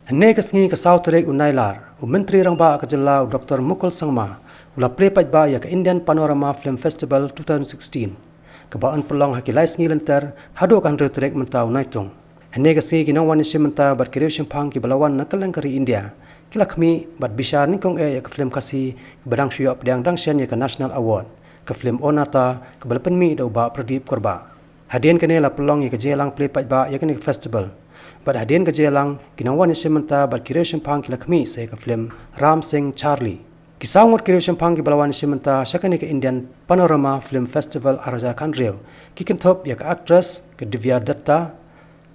Hene kasngi ka South Rek unailar, Menteri Rangba Kajala Dr. Mukul Sangma, ula play paidbah ya ka Indian Panorama Film Festival 2016. Kebaan pelong hakilai sngi lenter, hadu kan retrek mentau naitung. Hene kasngi kinawani simenta bat kireusing pang ki balawan nakalengkari India. Kila kami bat bishar nikong ya ka film kasi badang syuap diang dangsian ya ka National Award. Ka film Onata ka balapan mi da uba Pradip Korba. Hadian kene la pelong ya ka jelang play paidbah ya ka ni festival. Bad hadian kejelang kinawan ni sementa bad kireusing pang kilakmi se ka film Ram Singh Charlie. Kisangot kireusing pang balawan ni sementa syakani ka Indian Panorama Film Festival Araja Kanreu. Kikentop ya ka actress ka Divya Datta,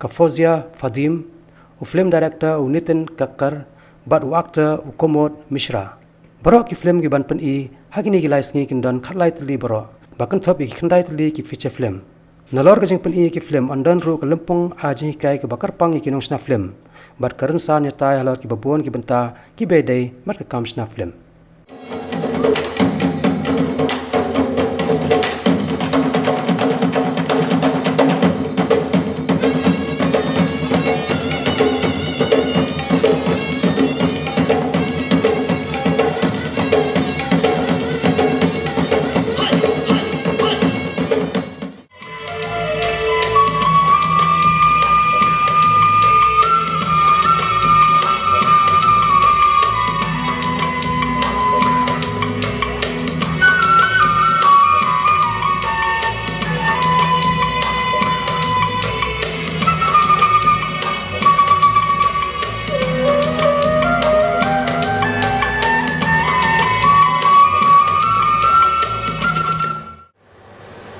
ka Fozia Fadim, u film director u Nitin Kakkar, bad u actor u Komod Mishra. Barok ki film ki ban pen I hakini ki lais ngi kindon khatlai tli barok. Bakentop ki khandai tli ki feature film. Nalor kajing pen I ki film andan ru ke lempung aji kai ke bakar pang ki nong sna film. Bat karen san ya tai halor ki babon ki benta ki bedai mat ke kam sna film.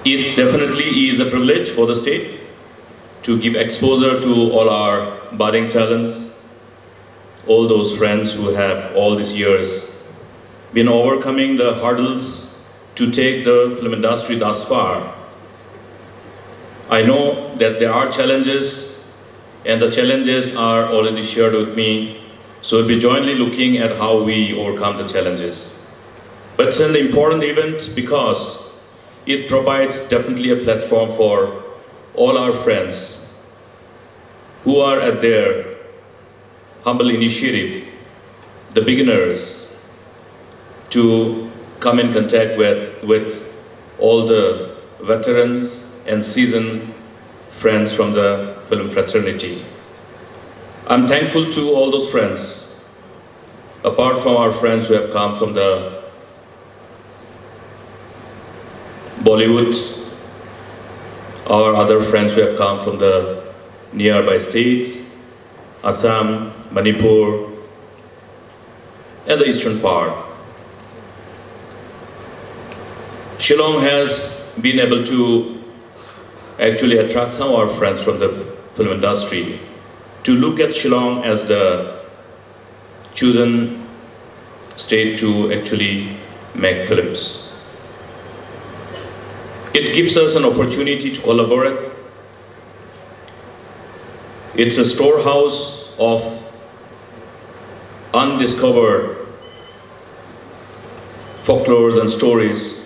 It definitely is a privilege for the state to give exposure to all our budding talents, all those friends who have all these years been overcoming the hurdles to take the film industry thus far. I know that there are challenges, and the challenges are already shared with me, so we'll be jointly looking at how we overcome the challenges. But it's an important event because it provides definitely a platform for all our friends who are at their humble initiative, the beginners, to come in contact with all the veterans and seasoned friends from the film fraternity. I'm thankful to all those friends, apart from our friends who have come from the Bollywood, our other friends who have come from the nearby states, Assam, Manipur, and the eastern part. Shillong has been able to actually attract some of our friends from the film industry to look at Shillong as the chosen state to actually make films. It gives us an opportunity to collaborate. It's a storehouse of undiscovered folklores and stories,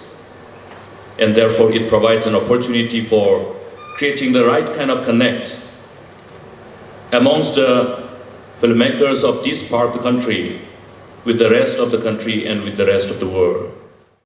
and therefore it provides an opportunity for creating the right kind of connect amongst the filmmakers of this part of the country with the rest of the country and with the rest of the world.